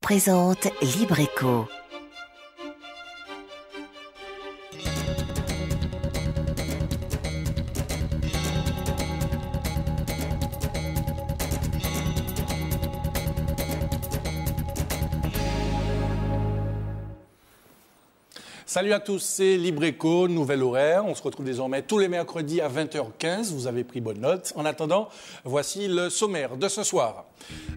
présente Libre Écho. Salut à tous, c'est Libre Écho, nouvel horaire. On se retrouve désormais tous les mercredis à 20h15. Vous avez pris bonne note. En attendant, voici le sommaire de ce soir.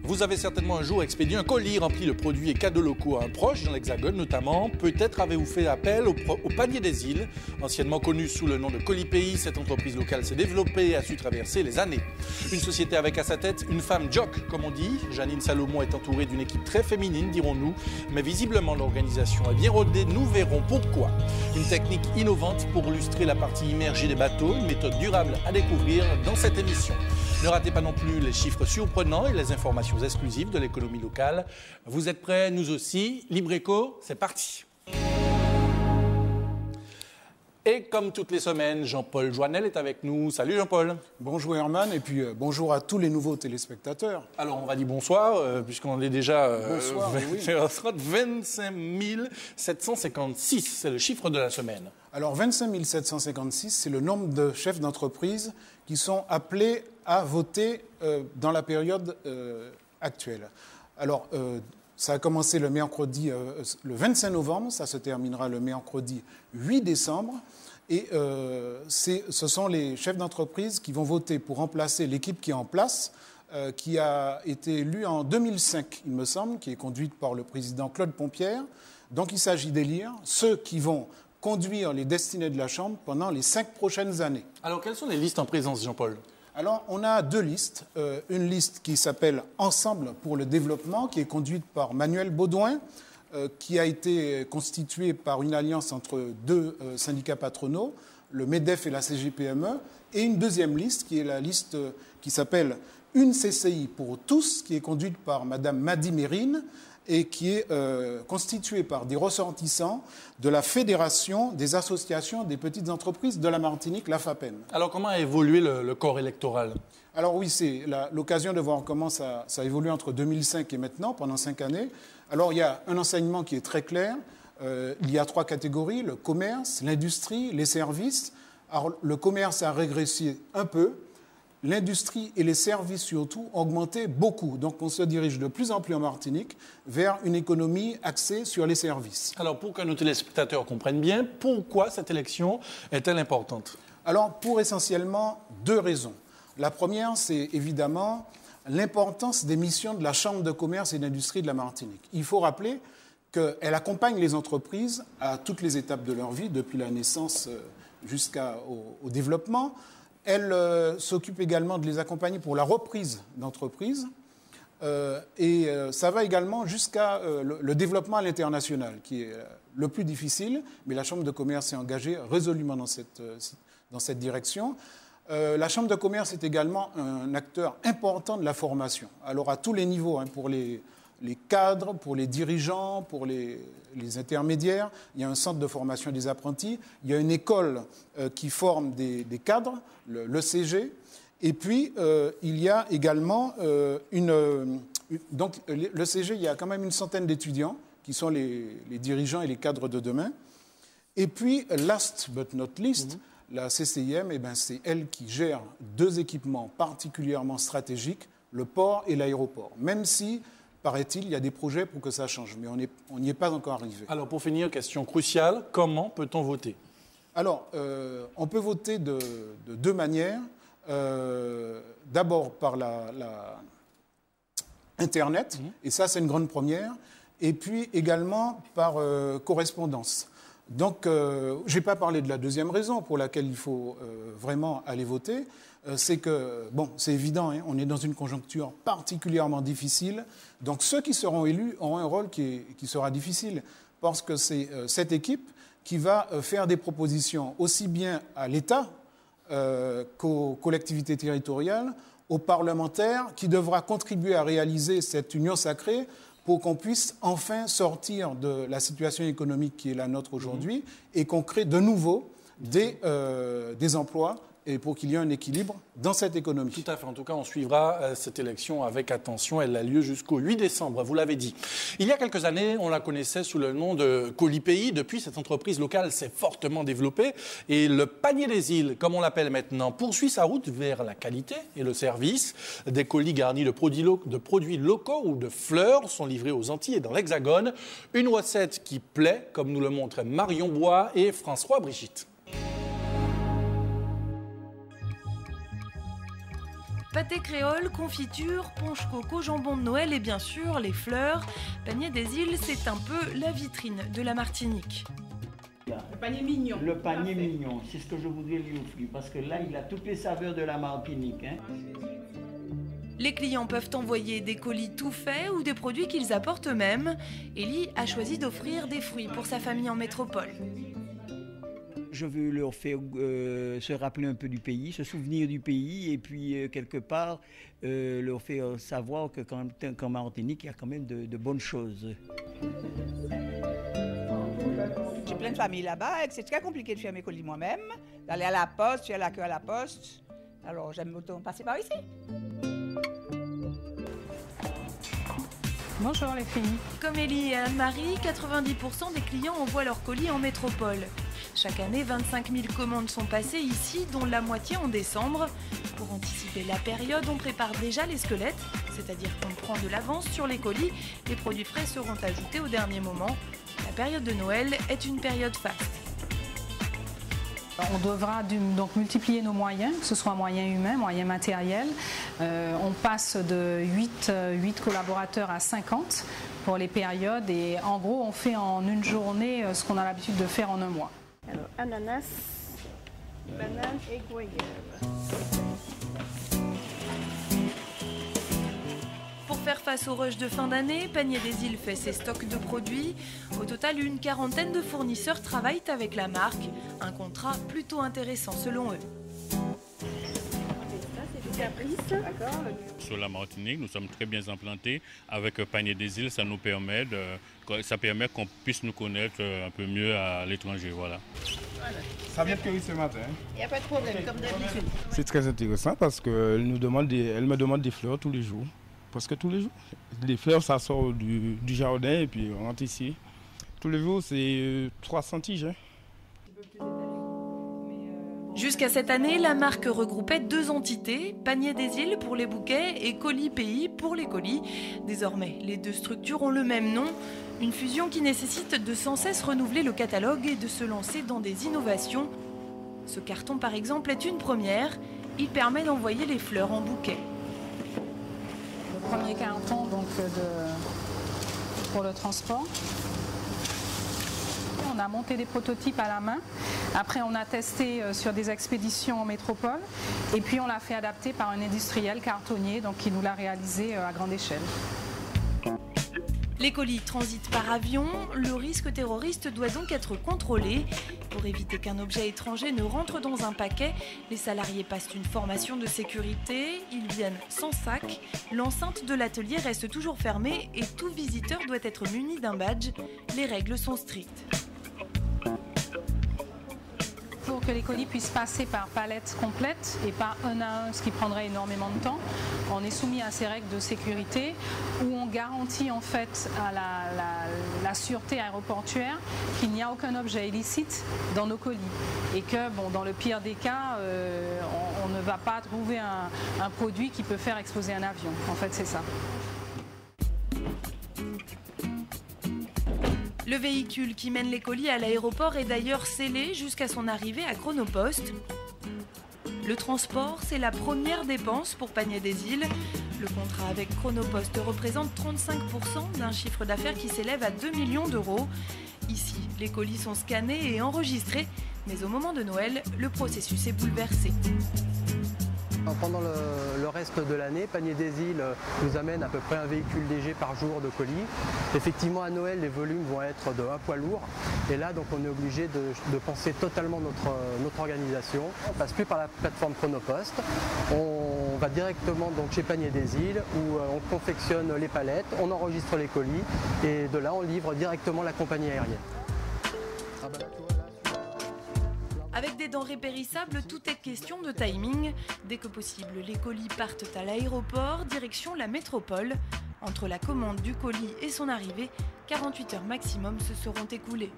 Vous avez certainement un jour expédié un colis rempli de produits et cadeaux locaux à un proche dans l'Hexagone notamment. Peut-être avez-vous fait appel au panier des îles. Anciennement connu sous le nom de Colipay, cette entreprise locale s'est développée et a su traverser les années. Une société avec à sa tête une femme jock, comme on dit. Janine Salomon est entourée d'une équipe très féminine, dirons-nous. Mais visiblement, l'organisation est bien rodée. Nous verrons pourquoi. Une technique innovante pour illustrer la partie immergée des bateaux, une méthode durable à découvrir dans cette émission. Ne ratez pas non plus les chiffres surprenants et les informations exclusives de l'économie locale. Vous êtes prêts? Nous aussi. Libre Écho, c'est parti. Et comme toutes les semaines, Jean-Paul Joannel est avec nous. Salut Jean-Paul. Bonjour Herman et puis bonjour à tous les nouveaux téléspectateurs. Alors on va dire bonsoir, puisqu'on est déjà bonsoir, oui. 25 756, c'est le chiffre de la semaine. Alors 25 756, c'est le nombre de chefs d'entreprise qui sont appelés à voter dans la période actuelle. Alors ça a commencé le mercredi, le 25 novembre, ça se terminera le mercredi 8 décembre. Et ce sont les chefs d'entreprise qui vont voter pour remplacer l'équipe qui est en place, qui a été élue en 2005, il me semble, qui est conduite par le président Claude Pompierre. Donc il s'agit d'élire ceux qui vont conduire les destinées de la Chambre pendant les 5 prochaines années. Alors quelles sont les listes en présence, Jean-Paul ? Alors, on a deux listes. Une liste qui s'appelle Ensemble pour le développement, qui est conduite par Manuel Baudouin, qui a été constituée par une alliance entre deux syndicats patronaux, le MEDEF et la CGPME, et une deuxième liste, qui est la liste qui s'appelle Une CCI pour tous, qui est conduite par Madame Madi Mérine, et qui est constituée par des ressortissants de la Fédération des associations des petites entreprises de la Martinique, la FAPEN. Alors, comment a évolué le corps électoral ? Alors oui, c'est l'occasion de voir comment ça a évolué entre 2005 et maintenant, pendant 5 années. Alors, il y a un enseignement qui est très clair. Il y a 3 catégories, le commerce, l'industrie, les services. Alors, le commerce a régressé un peu. L'industrie et les services, surtout, ont augmenté beaucoup. Donc, on se dirige de plus en plus en Martinique vers une économie axée sur les services. Alors, pour que nos téléspectateurs comprennent bien, pourquoi cette élection est-elle importante ? Alors, pour essentiellement 2 raisons. La première, c'est évidemment l'importance des missions de la Chambre de commerce et d'industrie de la Martinique. Il faut rappeler qu'elle accompagne les entreprises à toutes les étapes de leur vie, depuis la naissance jusqu'au développement. Elle s'occupe également de les accompagner pour la reprise d'entreprises. Et ça va également jusqu'à le développement à l'international, qui est le plus difficile, mais la Chambre de commerce est engagée résolument dans cette direction. La Chambre de commerce est également un acteur important de la formation. Alors à tous les niveaux, pour les cadres, pour les dirigeants, pour les intermédiaires. Il y a un centre de formation des apprentis. Il y a une école qui forme des cadres, l'ECG. Et puis, il y a également donc, l'ECG, il y a quand même une centaine d'étudiants qui sont les dirigeants et les cadres de demain. Et puis, last but not least, la CCIM, c'est elle qui gère 2 équipements particulièrement stratégiques, le port et l'aéroport. Même si, paraît-il, il y a des projets pour que ça change, mais on n'y est pas encore arrivé. Alors, pour finir, question cruciale, comment peut-on voter ? Alors, on peut voter de 2 manières. D'abord par Internet, et ça, c'est une grande première, et puis également par correspondance. Donc, je n'ai pas parlé de la deuxième raison pour laquelle il faut vraiment aller voter. C'est que, c'est évident, on est dans une conjoncture particulièrement difficile. Donc, ceux qui seront élus auront un rôle qui sera difficile, parce que c'est cette équipe qui va faire des propositions aussi bien à l'État qu'aux collectivités territoriales, aux parlementaires, qui devra contribuer à réaliser cette union sacrée pour qu'on puisse enfin sortir de la situation économique qui est la nôtre aujourd'hui et qu'on crée de nouveau des emplois et pour qu'il y ait un équilibre dans cette économie. Tout à fait. En tout cas, on suivra cette élection avec attention. Elle a lieu jusqu'au 8 décembre, vous l'avez dit. Il y a quelques années, on la connaissait sous le nom de Colis Pays. Depuis, cette entreprise locale s'est fortement développée. Et le panier des îles, comme on l'appelle maintenant, poursuit sa route vers la qualité et le service. Des colis garnis de produits locaux ou de fleurs sont livrés aux Antilles et dans l'Hexagone. Une recette qui plaît, comme nous le montrent Marion Bois et François Brigitte. Pâté créole, confiture, ponche coco, jambon de Noël et bien sûr les fleurs. Panier des îles, c'est un peu la vitrine de la Martinique. Le panier mignon. Le panier mignon, c'est ce que je voudrais lui offrir parce que là, il a toutes les saveurs de la Martinique. Hein. Les clients peuvent envoyer des colis tout faits ou des produits qu'ils apportent eux-mêmes. Élie a choisi d'offrir des fruits pour sa famille en métropole. Je veux leur faire se rappeler un peu du pays, se souvenir du pays et puis quelque part leur faire savoir que qu'en Martinique, il y a quand même de bonnes choses. J'ai plein de familles là-bas et c'est très compliqué de faire mes colis moi-même, d'aller à la poste, faire la queue à la poste. Alors j'aime autant passer par ici. Bonjour les filles. Comme Élie et Anne-Marie, 90% des clients envoient leurs colis en métropole. Chaque année, 25 000 commandes sont passées ici, dont la moitié en décembre. Pour anticiper la période, on prépare déjà les squelettes, c'est-à-dire qu'on prend de l'avance sur les colis. Les produits frais seront ajoutés au dernier moment. La période de Noël est une période faste. On devra donc multiplier nos moyens, que ce soit moyens humains, moyens matériels. On passe de 8 collaborateurs à 50 pour les périodes et en gros on fait en une journée ce qu'on a l'habitude de faire en un mois. Alors, ananas, banane et goyave. Pour faire face au rush de fin d'année, Panier des îles fait ses stocks de produits. Au total, une quarantaine de fournisseurs travaillent avec la marque. Un contrat plutôt intéressant selon eux. Sur la Martinique, nous sommes très bien implantés. Avec Panier des îles, ça permet qu'on puisse nous connaître un peu mieux à l'étranger. Voilà. Ça vient de cueillir ce matin. Il n'y a pas de problème, comme d'habitude. C'est très intéressant parce qu'elle me demande des fleurs tous les jours. Presque tous les jours. Les fleurs, ça sort du jardin et puis on rentre ici. Tous les jours, c'est 300 tiges. Hein. Jusqu'à cette année, la marque regroupait 2 entités, Panier des îles pour les bouquets et Colis Pays pour les colis. Désormais, les 2 structures ont le même nom, une fusion qui nécessite de sans cesse renouveler le catalogue et de se lancer dans des innovations. Ce carton, par exemple, est une première. Il permet d'envoyer les fleurs en bouquet. Le premier carton donc, pour le transport. On a monté des prototypes à la main. Après, on a testé sur des expéditions en métropole. Et puis, on l'a fait adapter par un industriel cartonnier donc, qui nous l'a réalisé à grande échelle. Les colis transitent par avion. Le risque terroriste doit donc être contrôlé. Pour éviter qu'un objet étranger ne rentre dans un paquet, les salariés passent une formation de sécurité. Ils viennent sans sac. L'enceinte de l'atelier reste toujours fermée et tout visiteur doit être muni d'un badge. Les règles sont strictes. Pour que les colis puissent passer par palette complète et pas un à un, ce qui prendrait énormément de temps, on est soumis à ces règles de sécurité où on garantit en fait à la sûreté aéroportuaire qu'il n'y a aucun objet illicite dans nos colis et que bon, dans le pire des cas, on ne va pas trouver un produit qui peut faire exploser un avion. En fait, c'est ça. Le véhicule qui mène les colis à l'aéroport est d'ailleurs scellé jusqu'à son arrivée à Chronopost. Le transport, c'est la première dépense pour Panier des îles. Le contrat avec Chronopost représente 35% d'un chiffre d'affaires qui s'élève à 2 millions d'euros. Ici, les colis sont scannés et enregistrés, mais au moment de Noël, le processus est bouleversé. Pendant le reste de l'année, Panier des îles nous amène à peu près un véhicule léger par jour de colis. Effectivement, à Noël, les volumes vont être de 1 poids lourd. Et là, donc, on est obligé de penser totalement notre organisation. On ne passe plus par la plateforme Chronopost. On va directement donc, chez Panier des îles où on confectionne les palettes, on enregistre les colis et de là, on livre directement la compagnie aérienne. Avec des denrées périssables, tout est question de timing. Dès que possible, les colis partent à l'aéroport, direction la métropole. Entre la commande du colis et son arrivée, 48 heures maximum se seront écoulées.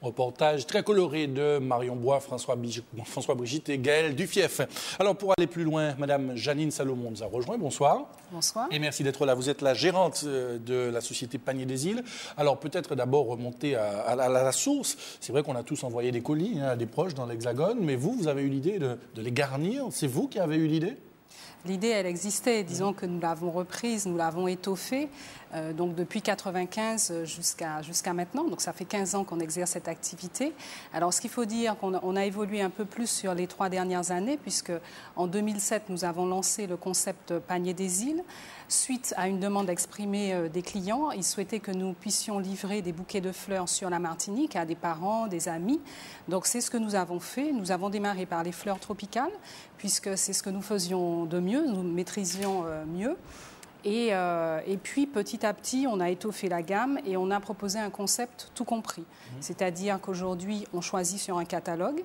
Reportage très coloré de Marion Bois, François Brigitte et Gaël Dufief. Alors pour aller plus loin, Madame Janine Salomon nous a rejoint. Bonsoir. Bonsoir. Et merci d'être là. Vous êtes la gérante de la société Panier des Îles. Alors peut-être d'abord remonter à la source. C'est vrai qu'on a tous envoyé des colis à des proches dans l'Hexagone, mais vous avez eu l'idée de les garnir. C'est vous qui avez eu l'idée ? L'idée, elle existait. Disons que nous l'avons reprise, nous l'avons étoffée. Donc depuis 1995 jusqu'à maintenant. Donc ça fait 15 ans qu'on exerce cette activité. Alors ce qu'il faut dire, qu'on a évolué un peu plus sur les 3 dernières années, puisque en 2007, nous avons lancé le concept Panier des Îles. Suite à une demande exprimée des clients, ils souhaitaient que nous puissions livrer des bouquets de fleurs sur la Martinique à des parents, des amis. Donc c'est ce que nous avons fait. Nous avons démarré par les fleurs tropicales, puisque c'est ce que nous faisions de mieux, nous maîtrisions mieux. Et puis, petit à petit, on a étoffé la gamme et on a proposé un concept tout compris. C'est-à-dire qu'aujourd'hui, on choisit sur un catalogue,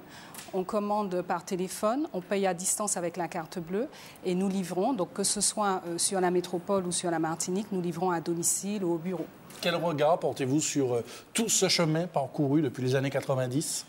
on commande par téléphone, on paye à distance avec la carte bleue et nous livrons. Donc, que ce soit sur la métropole ou sur la Martinique, nous livrons à domicile ou au bureau. Quel regard portez-vous sur tout ce chemin parcouru depuis les années 90 ?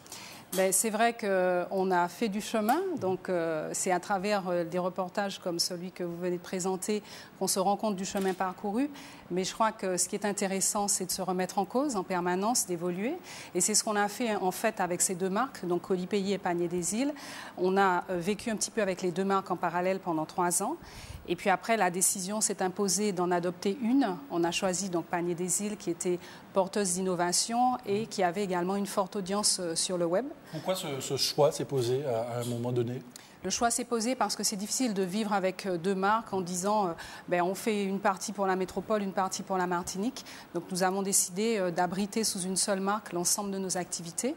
Ben, c'est vrai qu'on a fait du chemin, donc c'est à travers des reportages comme celui que vous venez de présenter qu'on se rend compte du chemin parcouru. Mais je crois que ce qui est intéressant, c'est de se remettre en cause en permanence, d'évoluer. Et c'est ce qu'on a fait en fait avec ces 2 marques, donc Colis Payé et Panier des Îles. On a vécu un petit peu avec les 2 marques en parallèle pendant 3 ans. Et puis après, la décision s'est imposée d'en adopter une. On a choisi donc Panier des Îles, qui était porteuse d'innovation et qui avait également une forte audience sur le web. Pourquoi ce choix s'est posé à un moment donné ? Le choix s'est posé parce que c'est difficile de vivre avec 2 marques en disant on fait une partie pour la métropole, une partie pour la Martinique. Donc nous avons décidé d'abriter sous une seule marque l'ensemble de nos activités.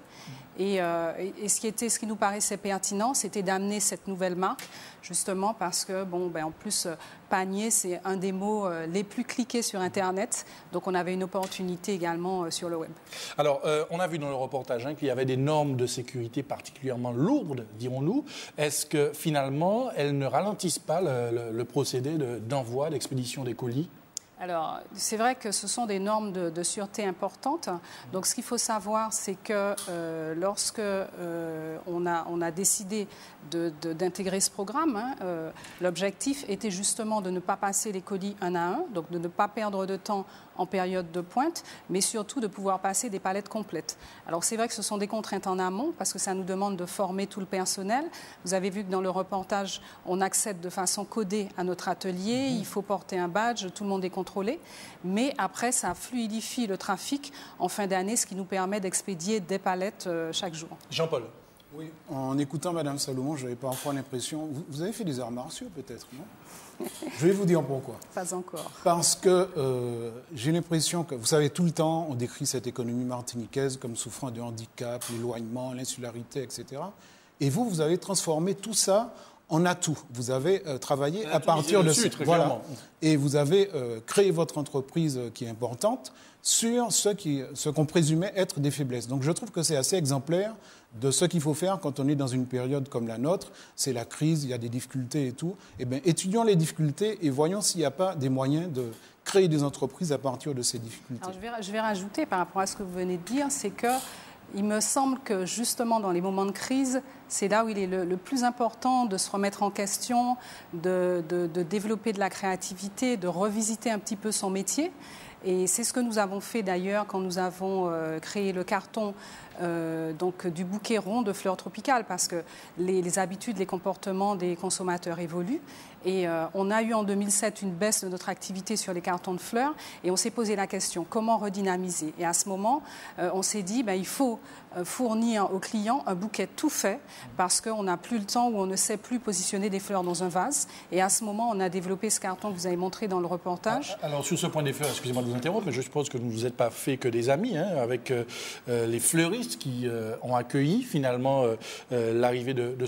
Et ce qui nous paraissait pertinent, c'était d'amener cette nouvelle marque, justement parce que, en plus, panier, c'est un des mots les plus cliqués sur Internet. Donc, on avait une opportunité également sur le web. Alors, on a vu dans le reportage qu'il y avait des normes de sécurité particulièrement lourdes, dirons-nous. Est-ce que, finalement, elles ne ralentissent pas le procédé d'envoi, d'expédition des colis ? Alors, c'est vrai que ce sont des normes de sûreté importantes. Donc, ce qu'il faut savoir, c'est que lorsque on a décidé d'intégrer ce programme, l'objectif était justement de ne pas passer les colis un à un, donc de ne pas perdre de temps en période de pointe, mais surtout de pouvoir passer des palettes complètes. Alors, c'est vrai que ce sont des contraintes en amont, parce que ça nous demande de former tout le personnel. Vous avez vu que dans le reportage, on accède de façon codée à notre atelier. Il faut porter un badge, tout le monde est contrôlé. Mais après, ça fluidifie le trafic en fin d'année, ce qui nous permet d'expédier des palettes chaque jour. Jean-Paul. Oui, en écoutant Mme Salomon, j'avais parfois l'impression... Vous avez fait des arts martiaux, peut-être, non ? Je vais vous dire pourquoi. Pas encore. Parce que j'ai l'impression que, vous savez, tout le temps, on décrit cette économie martiniquaise comme souffrant de handicap, l'éloignement, l'insularité, etc. Et vous avez transformé tout ça en atout. Vous avez travaillé à partir de ça. Voilà. Et vous avez créé votre entreprise qui est importante sur ce qu'on présumait être des faiblesses. Donc je trouve que c'est assez exemplaire de ce qu'il faut faire quand on est dans une période comme la nôtre. C'est la crise, il y a des difficultés et tout. Eh bien, étudions les difficultés et voyons s'il n'y a pas des moyens de créer des entreprises à partir de ces difficultés. Alors, je vais rajouter par rapport à ce que vous venez de dire, c'est que il me semble que justement dans les moments de crise, c'est là où il est le plus important de se remettre en question, de développer de la créativité, de revisiter un petit peu son métier. Et c'est ce que nous avons fait d'ailleurs quand nous avons créé le carton donc, du bouquet rond de fleurs tropicales, parce que les habitudes, les comportements des consommateurs évoluent. Et on a eu en 2007 une baisse de notre activité sur les cartons de fleurs et on s'est posé la question, comment redynamiser ? Et à ce moment, on s'est dit, il faut fournir aux clients un bouquet tout fait parce qu'on n'a plus le temps ou on ne sait plus positionner des fleurs dans un vase. Et à ce moment, on a développé ce carton que vous avez montré dans le reportage. Alors, sur ce point des fleurs, excusez-moi de vous interrompre, mais je suppose que vous ne vous êtes pas fait que des amis avec les fleuristes qui ont accueilli finalement l'arrivée de